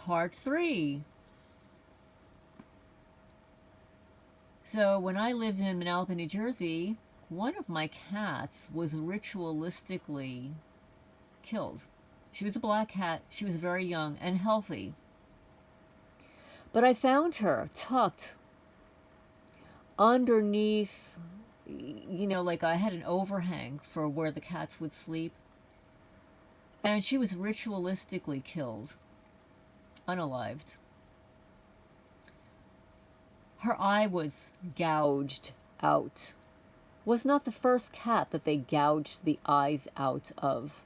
Part 3. So when I lived in Manalapan, New Jersey, one of my cats was ritualistically killed. She was a black cat. She was very young and healthy. But I found her tucked underneath, like I had an overhang for where the cats would sleep. And she was ritualistically killed, unalived. Her eye was gouged out. Was not the first cat that they gouged the eyes out of.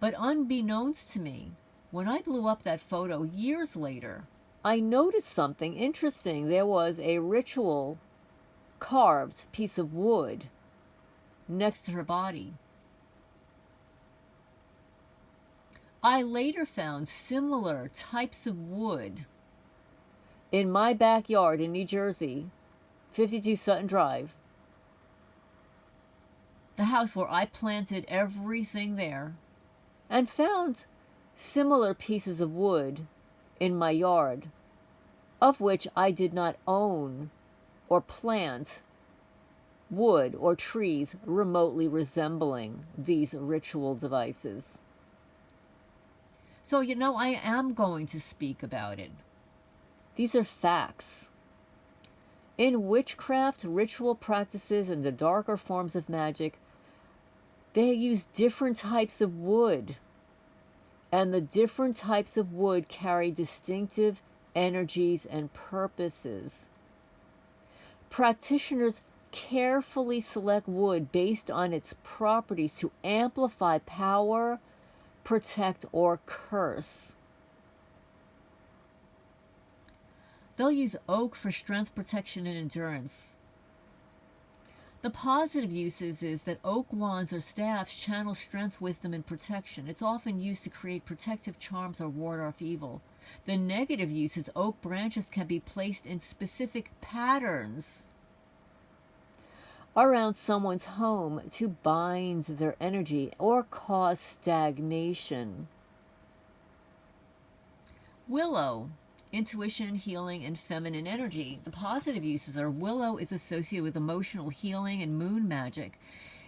But unbeknownst to me, when I blew up that photo years later, I noticed something interesting. There was a ritual carved piece of wood next to her body. I later found similar types of wood in my backyard in New Jersey, 52 Sutton Drive, the house where I planted everything there, and found similar pieces of wood in my yard, of which I did not own or plant wood or trees remotely resembling these ritual devices. So, I am going to speak about it. These are facts. In witchcraft, ritual practices, and the darker forms of magic, they use different types of wood. And the different types of wood carry distinctive energies and purposes. Practitioners carefully select wood based on its properties to amplify power, protect, or curse. They'll use oak for strength, protection, and endurance. The positive uses is that oak wands or staffs channel strength, wisdom, and protection. It's often used to create protective charms or ward off evil. The negative use is oak branches can be placed in specific patterns around someone's home to bind their energy or cause stagnation. Willow, intuition, healing, and feminine energy. The positive uses are willow is associated with emotional healing and moon magic.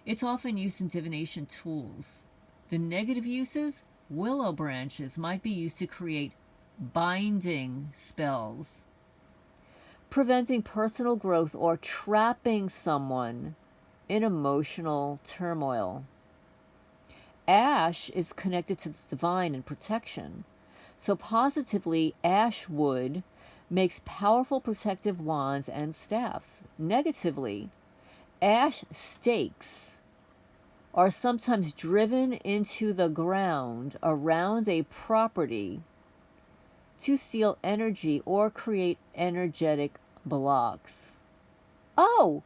It's often used in divination tools. The negative uses, willow branches might be used to create binding spells, preventing personal growth or trapping someone in emotional turmoil. Ash is connected to the divine and protection. So positively, ash wood makes powerful protective wands and staffs. Negatively, ash stakes are sometimes driven into the ground around a property to seal energy or create energetic blocks. Oh,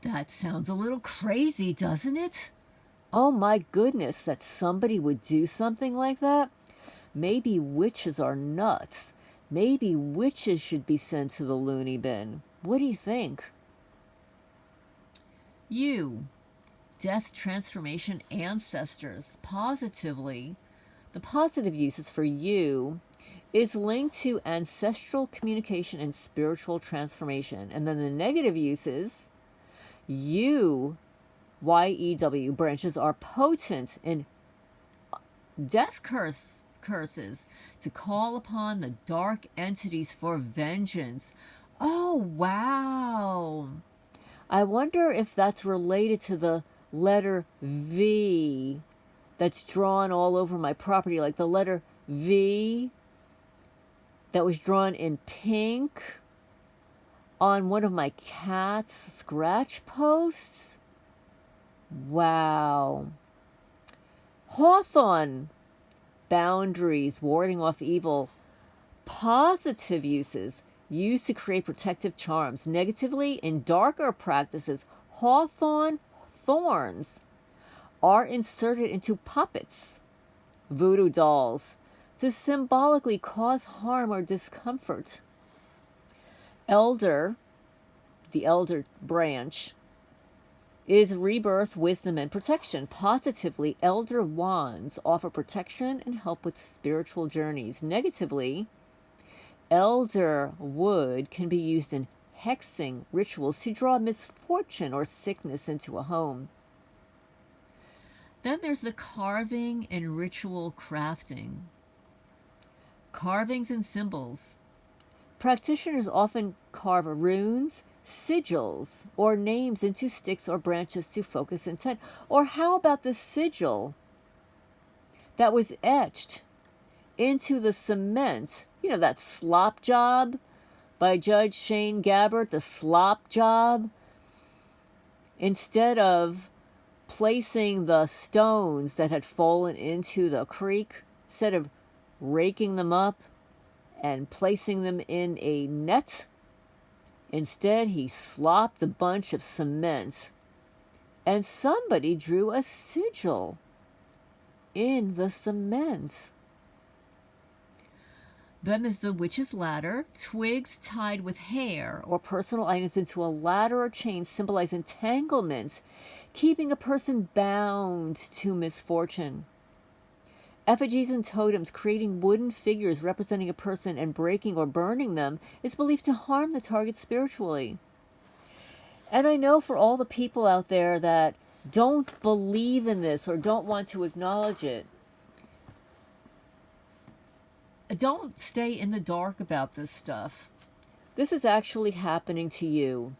that sounds a little crazy, doesn't it? Oh my goodness, that somebody would do something like that? Maybe witches are nuts. Maybe witches should be sent to the loony bin. What do you think? You, death, transformation, ancestors. Positively, the positive uses for you is linked to ancestral communication and spiritual transformation. And then the negative uses, YEW branches are potent in death curses to call upon the dark entities for vengeance. Oh, wow. I wonder if that's related to the letter V that's drawn all over my property, like the letter V that was drawn in pink on one of my cat's scratch posts. Wow. Hawthorn, boundaries, warding off evil. Positive uses, used to create protective charms. Negatively, in darker practices, hawthorn thorns are inserted into puppets, voodoo dolls, to symbolically cause harm or discomfort. Elder, the elder branch, is rebirth, wisdom, and protection. Positively, elder wands offer protection and help with spiritual journeys. Negatively, elder wood can be used in hexing rituals to draw misfortune or sickness into a home. Then there's the carving and ritual crafting. Carvings and symbols. Practitioners often carve runes, sigils, or names into sticks or branches to focus intent. Or how about the sigil that was etched into the cement? You know, that slop job by Judge Shane Gabbert, the slop job. Instead of placing the stones that had fallen into the creek, instead of raking them up and placing them in a net, instead he slopped a bunch of cement, and somebody drew a sigil in the cement. Then there's the witch's ladder. Twigs tied with hair or personal items into a ladder or chain symbolize entanglement, keeping a person bound to misfortune. Effigies and totems creating wooden figures representing a person and breaking or burning them is believed to harm the target spiritually. And I know for all the people out there that don't believe in this or don't want to acknowledge it, don't stay in the dark about this stuff. This is actually happening to you.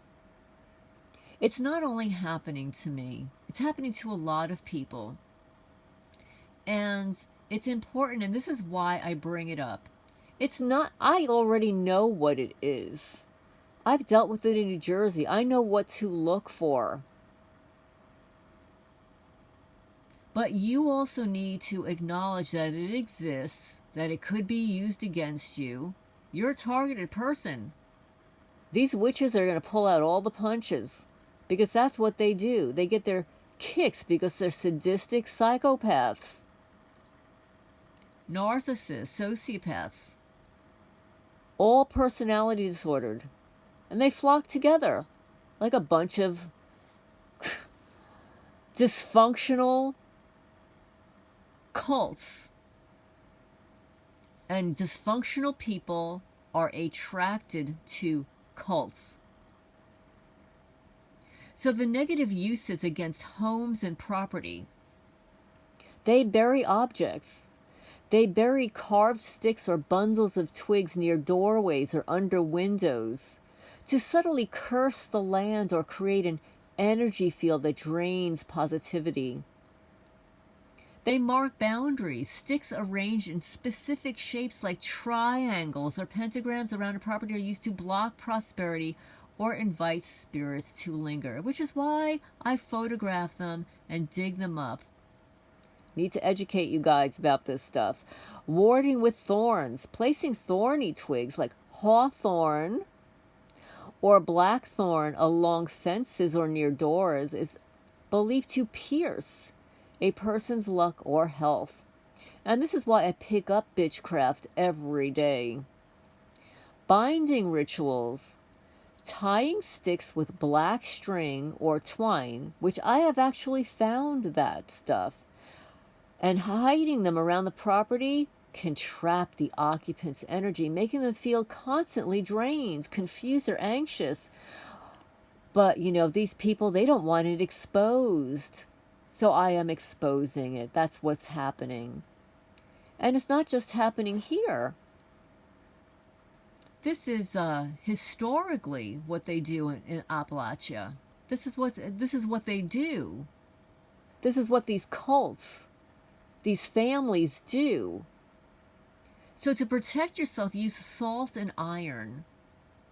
It's not only happening to me, it's happening to a lot of people. And it's important, and this is why I bring it up. It's not, I already know what it is. I've dealt with it in New Jersey. I know what to look for. But you also need to acknowledge that it exists, that it could be used against you. You're a targeted person. These witches are going to pull out all the punches because that's what they do. They get their kicks because they're sadistic psychopaths, narcissists, sociopaths, all personality disordered. And they flock together like a bunch of dysfunctional cults. And dysfunctional people are attracted to cults. So the negative uses against homes and property. They bury objects. They bury carved sticks or bundles of twigs near doorways or under windows to subtly curse the land or create an energy field that drains positivity. They mark boundaries. Sticks arranged in specific shapes like triangles or pentagrams around a property are used to block prosperity or invite spirits to linger, which is why I photograph them and dig them up. Need to educate you guys about this stuff. Warding with thorns. Placing thorny twigs like hawthorn or blackthorn along fences or near doors is believed to pierce a person's luck or health. And this is why I pick up witchcraft every day. Binding rituals. Tying sticks with black string or twine, which I have actually found that stuff, and hiding them around the property can trap the occupant's energy, making them feel constantly drained, confused, or anxious. But, you know, these people, they don't want it exposed. So I am exposing it. That's what's happening. And it's not just happening here. This is historically what they do in Appalachia. This is what they do. This is what these cults, these families do. So to protect yourself, use salt and iron.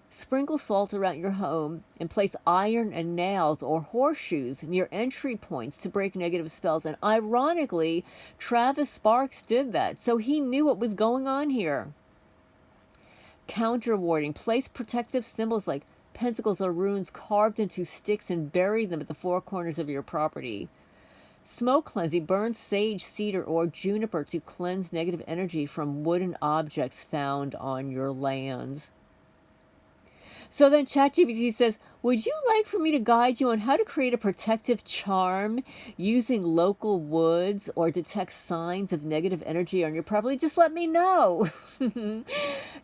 Sprinkle salt around your home and place iron and nails or horseshoes near entry points to break negative spells. And ironically, Travis Sparks did that. So he knew what was going on here. Counter warding. Place protective symbols like pentacles or runes carved into sticks and bury them at the four corners of your property. Smoke cleansing. Burn sage, cedar, or juniper to cleanse negative energy from wooden objects found on your land. So then ChatGPT says, Would you like for me to guide you on how to create a protective charm using local woods or detect signs of negative energy on your property? Just let me know.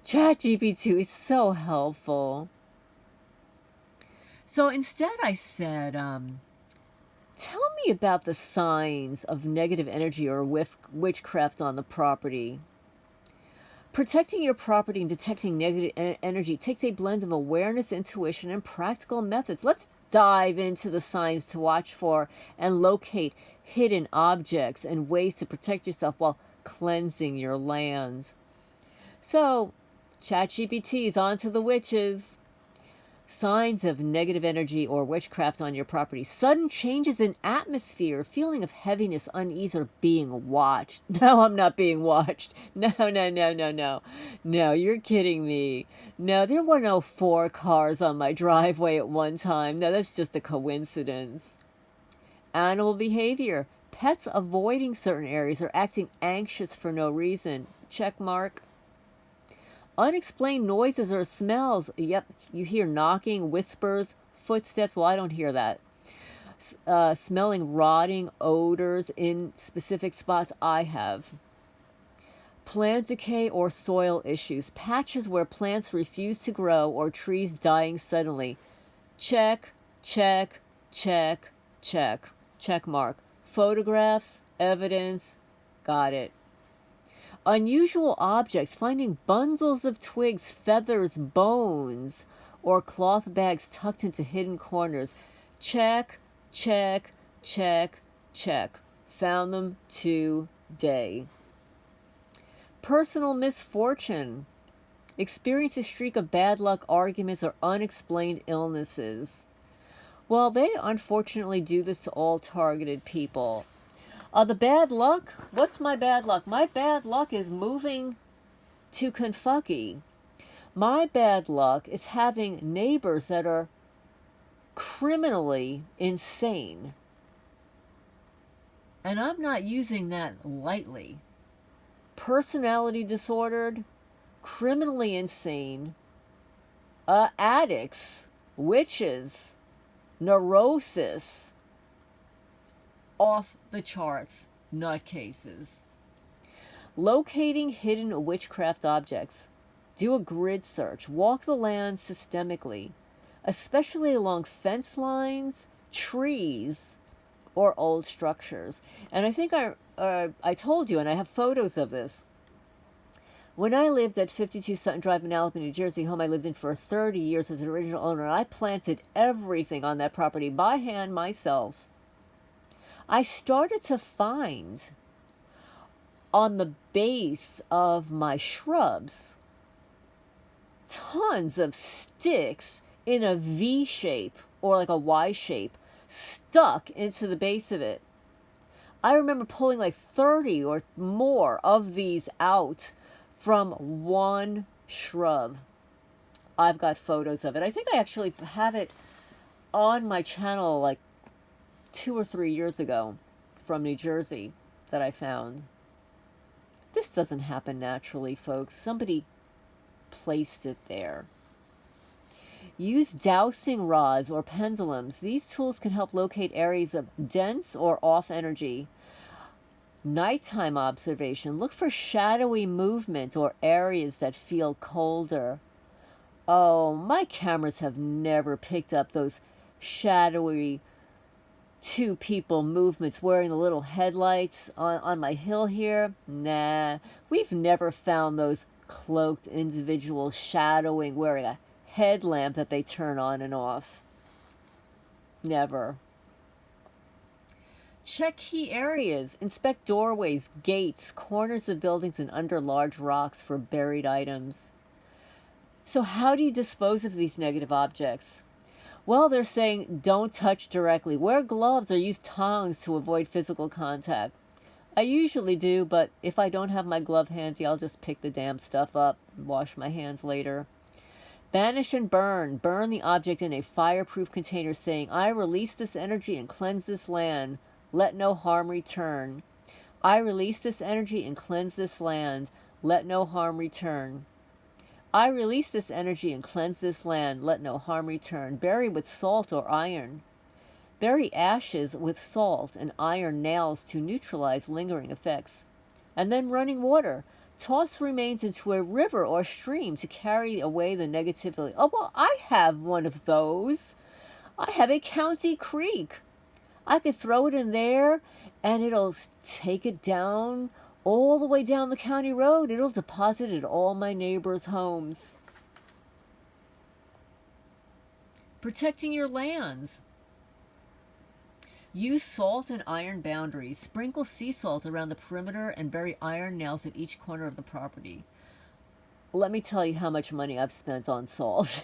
ChatGPT is so helpful. So instead I said, tell me about the signs of negative energy or witchcraft on the property. Protecting your property and detecting negative energy takes a blend of awareness, intuition, and practical methods. Let's dive into the signs to watch for and locate hidden objects and ways to protect yourself while cleansing your land. So, ChatGPT is on to the witches. Signs of negative energy or witchcraft on your property. Sudden changes in atmosphere, feeling of heaviness, unease, or being watched. No, I'm not being watched. No. No, you're kidding me. No, there were no 4 cars on my driveway at one time. No, that's just a coincidence. Animal behavior. Pets avoiding certain areas or acting anxious for no reason. Check mark. Unexplained noises or smells. Yep, you hear knocking, whispers, footsteps. Well, I don't hear that. Smelling rotting odors in specific spots. I have. Plant decay or soil issues. Patches where plants refuse to grow or trees dying suddenly. Check. Check mark. Photographs, evidence. Got it. Unusual objects, finding bundles of twigs, feathers, bones, or cloth bags tucked into hidden corners. Check. Found them today. Personal misfortune. Experience a streak of bad luck, arguments, or unexplained illnesses. Well, they unfortunately do this to all targeted people. The bad luck, what's my bad luck? My bad luck is moving to Kentucky. My bad luck is having neighbors that are criminally insane. And I'm not using that lightly. Personality disordered, criminally insane, addicts, witches, neurosis, off the charts nutcases. Locating hidden witchcraft objects. Do a grid search. Walk the land systemically, especially along fence lines, trees, or old structures. And I think I told you, and I have photos of this. When I lived at 52 Sutton Drive in Alabama, New Jersey, home I lived in for 30 years as an original owner, I planted everything on that property by hand myself. I started to find on the base of my shrubs tons of sticks in a V shape or like a Y shape stuck into the base of it. I remember pulling like 30 or more of these out from one shrub. I've got photos of it. I think I actually have it on my channel like 2 or 3 years ago from New Jersey that I found. This doesn't happen naturally, folks. Somebody placed it there. Use dowsing rods or pendulums. These tools can help locate areas of dense or off energy. Nighttime observation. Look for shadowy movement or areas that feel colder. Oh, my cameras have never picked up those shadowy 2 people movements wearing the little headlights on my hill here. Nah, we've never found those cloaked individuals shadowing wearing a headlamp that they turn on and off. Never. Check key areas. Inspect doorways, gates, corners of buildings, and under large rocks for buried items. So how do you dispose of these negative objects? Well, they're saying don't touch directly. Wear gloves or use tongs to avoid physical contact. I usually do, but if I don't have my glove handy, I'll just pick the damn stuff up and wash my hands later. Banish and burn. Burn the object in a fireproof container, saying, I release this energy and cleanse this land. Let no harm return. I release this energy and cleanse this land. Let no harm return. I release this energy and cleanse this land. Let no harm return. Bury with salt or iron. Bury ashes with salt and iron nails to neutralize lingering effects. And then running water. Toss remains into a river or stream to carry away the negativity. Oh, well, I have one of those. I have a county creek. I could throw it in there and it'll take it down all the way down the county road. It'll deposit it at all my neighbors' homes. Protecting your lands. Use salt and iron boundaries. Sprinkle sea salt around the perimeter and bury iron nails at each corner of the property. Let me tell you how much money I've spent on salt.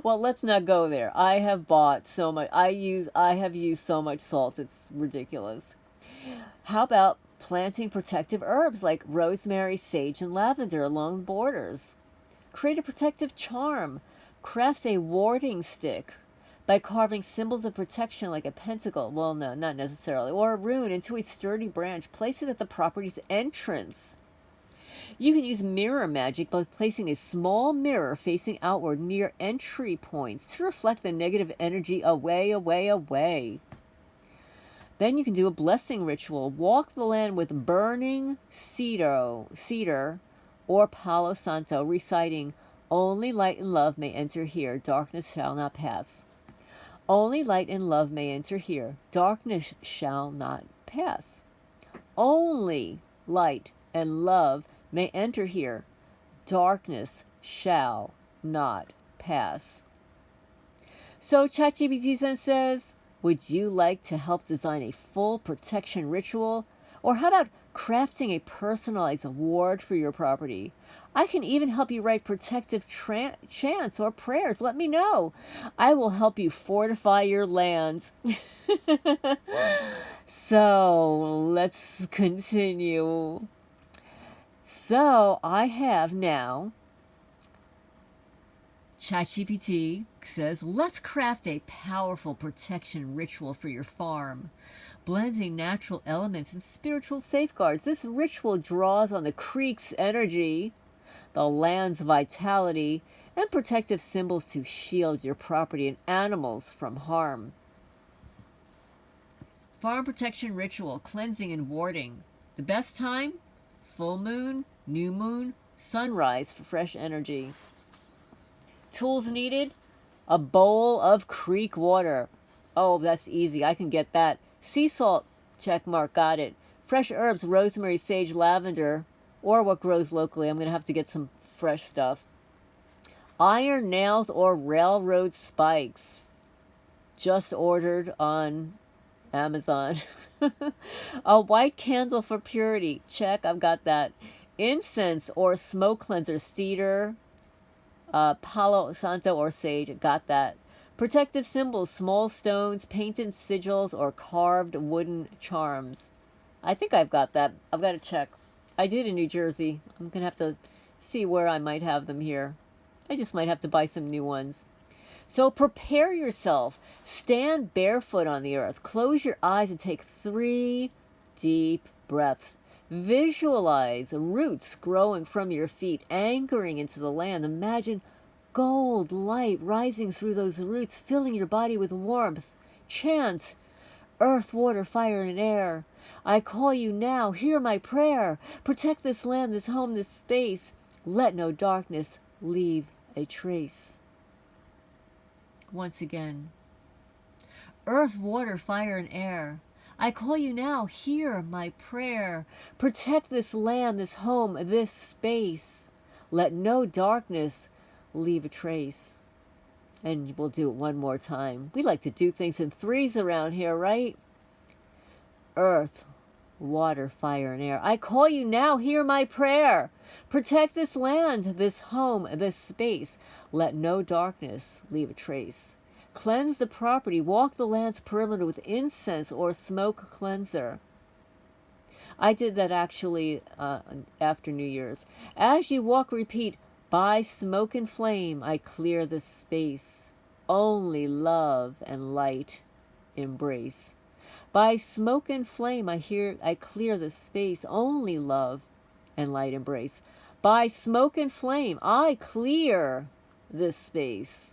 Well, let's not go there. I have bought so much. I have used so much salt. It's ridiculous. How about planting protective herbs like rosemary, sage, and lavender along borders? Create a protective charm. Craft a warding stick by carving symbols of protection like a pentacle, well, no, not necessarily, or a rune into a sturdy branch. Place it at the property's entrance. You can use mirror magic by placing a small mirror facing outward near entry points to reflect the negative energy away, away, away. Then you can do a blessing ritual. Walk the land with burning cedar or palo santo, reciting, "Only light and love may enter here, darkness shall not pass." Only light and love may enter here, darkness shall not pass. Only light and love may enter here, darkness shall not pass. So ChatGPT says, would you like to help design a full protection ritual? Or how about crafting a personalized ward for your property? I can even help you write protective chants or prayers. Let me know. I will help you fortify your lands. So let's continue. So I have now, ChatGPT says, let's craft a powerful protection ritual for your farm, blending natural elements and spiritual safeguards. This ritual draws on the creek's energy, the land's vitality, and protective symbols to shield your property and animals from harm. Farm protection ritual, cleansing and warding. The best time? Full moon, new moon, sunrise for fresh energy. Tools needed? A bowl of creek water. Oh, that's easy. I can get that. Sea salt, check mark, got it. Fresh herbs, rosemary, sage, lavender, or what grows locally. I'm going to have to get some fresh stuff. Iron nails or railroad spikes. Just ordered on Amazon. A white candle for purity. Check, I've got that. Incense or smoke cleanser, cedar, palo santo or sage, got that. Protective symbols, small stones, painted sigils, or carved wooden charms. I think I've got that. I've got to check. I did in New Jersey. I'm going to have to see where I might have them here. I just might have to buy some new ones. So prepare yourself. Stand barefoot on the earth. Close your eyes and take 3 deep breaths. Visualize roots growing from your feet, anchoring into the land. Imagine gold light rising through those roots, filling your body with warmth. Chant, earth, water, fire, and air. I call you now. Hear my prayer. Protect this land, this home, this space. Let no darkness leave a trace. Once again. Earth, water, fire, and air. I call you now. Hear my prayer. Protect this land, this home, this space. Let no darkness leave a trace. And we'll do it one more time. We like to do things in 3s around here, right? Earth, water, fire, and air. I call you now. Hear my prayer. Protect this land, this home, this space. Let no darkness leave a trace. Cleanse the property. Walk the land's perimeter with incense or smoke cleanser. I did that actually after New Year's. As you walk, repeat, by smoke and flame, I clear the space. Only love and light embrace. By smoke and flame, I clear the space. Only love and light embrace. By smoke and flame, I clear this space.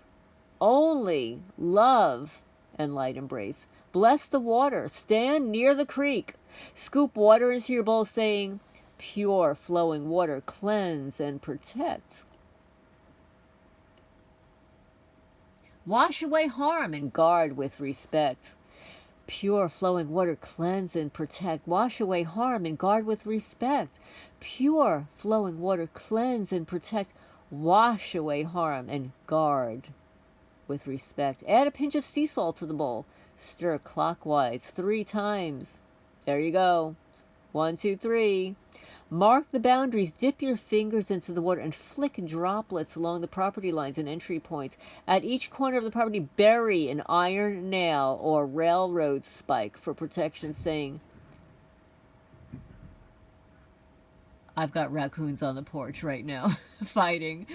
Only love and light embrace. Bless the water. Stand near the creek. Scoop water into your bowl, saying, pure flowing water, cleanse and protect. Wash away harm and guard with respect. Pure flowing water, cleanse and protect. Wash away harm and guard with respect. Pure flowing water, cleanse and protect. Wash away harm and guard with respect. Add a pinch of sea salt to the bowl. Stir clockwise 3 times. There you go. 1, 2, 3. Mark the boundaries. Dip your fingers into the water and flick droplets along the property lines and entry points. At each corner of the property, bury an iron nail or railroad spike for protection, saying, I've got raccoons on the porch right now, fighting.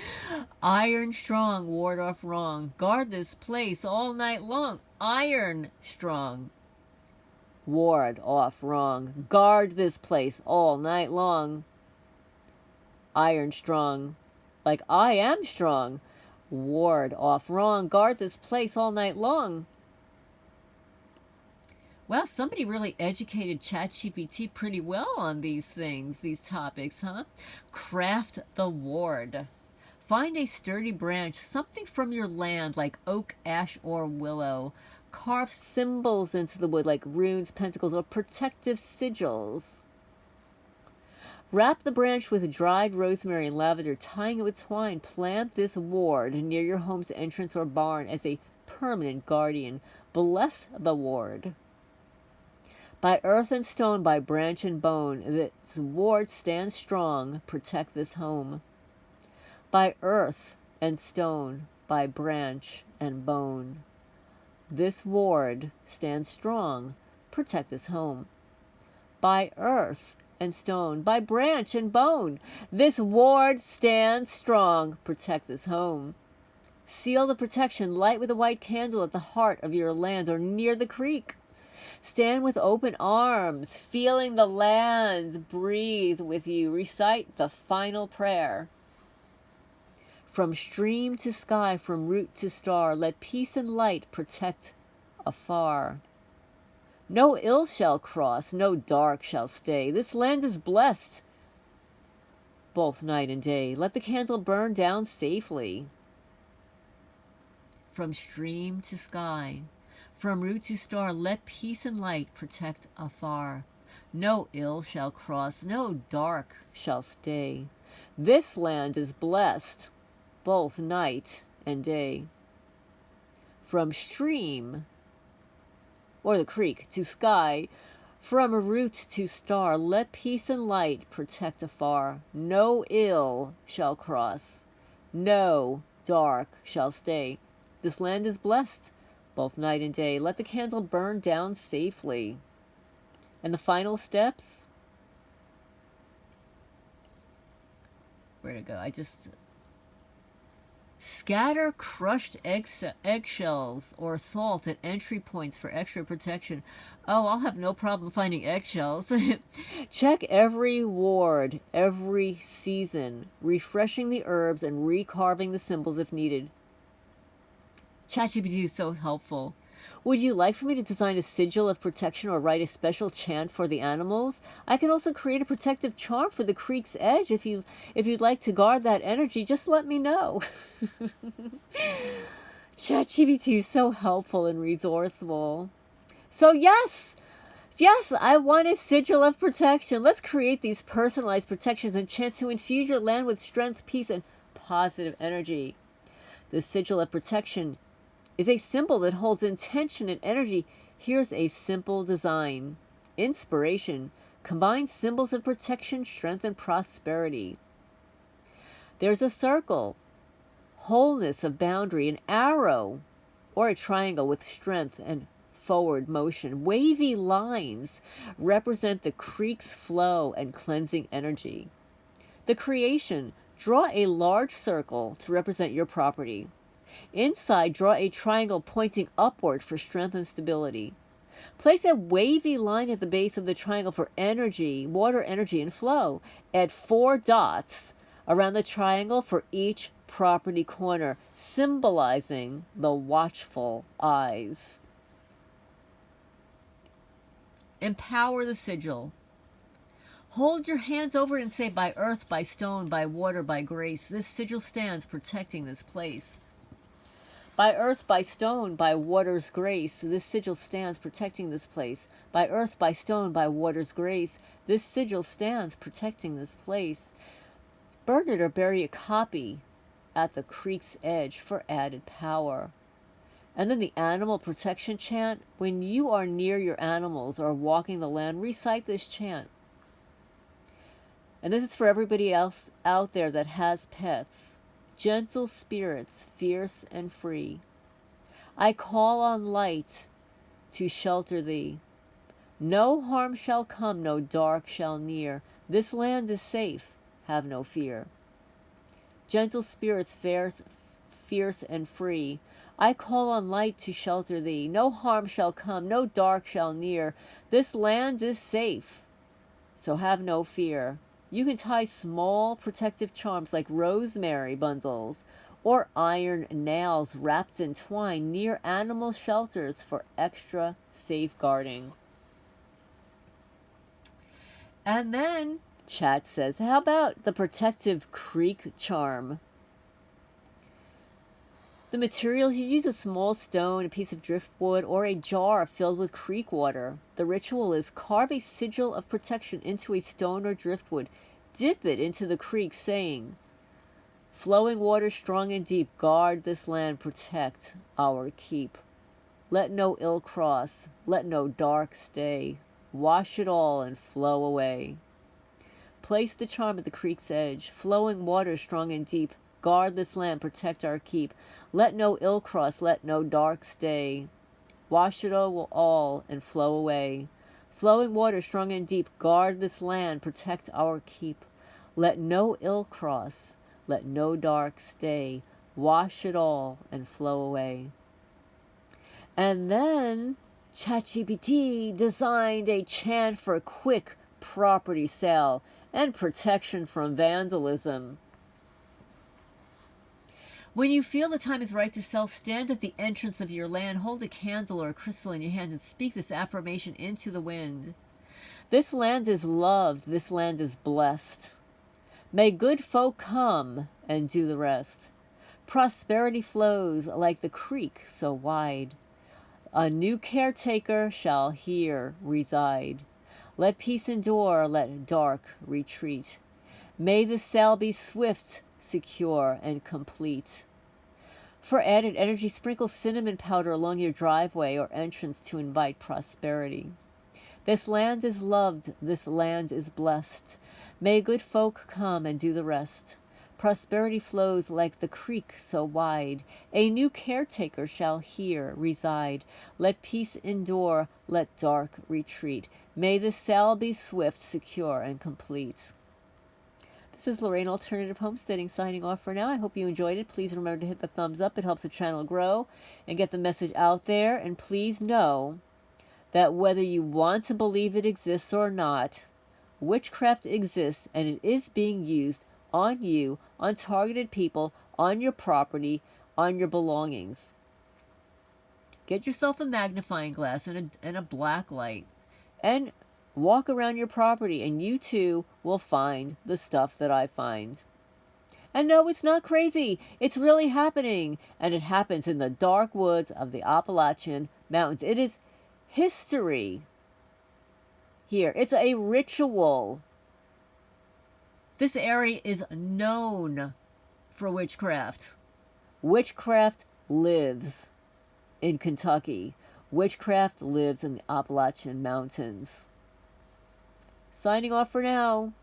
Iron strong, ward off wrong. Guard this place all night long. Iron strong. Ward off wrong. Guard this place all night long. Iron strong. Like I am strong. Ward off wrong. Guard this place all night long. Well, somebody really educated ChatGPT pretty well on these things, these topics, huh? Craft the ward. Find a sturdy branch, something from your land like oak, ash, or willow. Carve symbols into the wood like runes, pentacles, or protective sigils. Wrap the branch with dried rosemary and lavender, tying it with twine. Plant this ward near your home's entrance or barn as a permanent guardian. Bless the ward. By earth and stone, by branch and bone, this ward stands strong. Protect this home. By earth and stone, by branch and bone, this ward stands strong. Protect this home. By earth and stone, by branch and bone, this ward stands strong. Protect this home. Seal the protection. Light with a white candle at the heart of your land or near the creek. Stand with open arms, feeling the land breathe with you. Recite the final prayer. From stream to sky, from root to star, let peace and light protect afar. No ill shall cross, no dark shall stay. This land is blessed, both night and day. Let the candle burn down safely. From stream to sky, from root to star, let peace and light protect afar. No ill shall cross, no dark shall stay. This land is blessed, both night and day. From stream, or the creek, to sky, from root to star, let peace and light protect afar. No ill shall cross, no dark shall stay. This land is blessed, both night and day. Let the candle burn down safely. And the final steps? Where'd it go? Scatter crushed eggshells or salt at entry points for extra protection. Oh, I'll have no problem finding eggshells. Check every ward, every season, refreshing the herbs and recarving the symbols if needed. ChatGPT is so helpful. Would you like for me to design a sigil of protection or write a special chant for the animals? I can also create a protective charm for the creek's edge. If you'd like to guard that energy, just let me know. ChatGPT is so helpful and resourceful. So yes, I want a sigil of protection. Let's create these personalized protections and chants to infuse your land with strength, peace, and positive energy. The sigil of protection is a symbol that holds intention and energy. Here's a simple design. Inspiration. Combine symbols of protection, strength, and prosperity. There's a circle, wholeness of boundary, an arrow, or a triangle with strength and forward motion. Wavy lines represent the creek's flow and cleansing energy. The creation. Draw a large circle to represent your property. Inside, draw a triangle pointing upward for strength and stability. Place a wavy line at the base of the triangle for energy, water energy, and flow. Add 4 dots around the triangle for each property corner, symbolizing the watchful eyes. Empower the sigil. Hold your hands over it and say, by earth, by stone, by water, by grace, this sigil stands protecting this place. By earth, by stone, by water's grace, this sigil stands protecting this place. By earth, by stone, by water's grace, this sigil stands protecting this place. Burn it or bury a copy at the creek's edge for added power. And then the animal protection chant. When you are near your animals or walking the land, recite this chant. And this is for everybody else out there that has pets. Gentle spirits, fierce and free, I call on light to shelter thee. No harm shall come, no dark shall near. This land is safe, have no fear. Gentle spirits, fierce and free, I call on light to shelter thee. No harm shall come, no dark shall near. This land is safe, so have no fear. You can tie small protective charms like rosemary bundles or iron nails wrapped in twine near animal shelters for extra safeguarding. And then Chat says, how about the protective creek charm? The materials, you use a small stone, a piece of driftwood, or a jar filled with creek water. The ritual is carve a sigil of protection into a stone or driftwood. Dip it into the creek, saying, flowing water strong and deep, guard this land, protect our keep. Let no ill cross, let no dark stay. Wash it all and flow away. Place the charm at the creek's edge. Flowing water strong and deep, guard this land, protect our keep. Let no ill cross, let no dark stay. Wash it all and flow away. Flowing water strong and deep, guard this land, protect our keep. Let no ill cross, let no dark stay. Wash it all and flow away. And then ChatGPT designed a chant for quick property sale and protection from vandalism. When you feel the time is right to sell, stand at the entrance of your land, hold a candle or a crystal in your hand, and speak this affirmation into the wind. This land is loved, this land is blessed. May good folk come and do the rest. Prosperity flows like the creek so wide. A new caretaker shall here reside. Let peace endure, let dark retreat. May the sale be swift, secure, and complete. For added energy, sprinkle cinnamon powder along your driveway or entrance to invite prosperity. This land is loved, this land is blessed. May good folk come and do the rest. Prosperity flows like the creek so wide. A new caretaker shall here reside. Let peace endure, let dark retreat. May the sale be swift, secure, and complete. This is Lorraine Alternative Homesteading signing off for now. I hope you enjoyed it. Please remember to hit the thumbs up. It helps the channel grow and get the message out there. And please know that whether you want to believe it exists or not, witchcraft exists and it is being used on you, on targeted people, on your property, on your belongings. Get yourself a magnifying glass and a black light and walk around your property, and you too will find the stuff that I find. And no, it's not crazy. It's really happening. And it happens in the dark woods of the Appalachian Mountains. It is history here. It's a ritual. This area is known for witchcraft. Witchcraft lives in Kentucky. Witchcraft lives in the Appalachian Mountains. Signing off for now.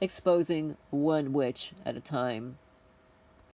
Exposing one witch at a time.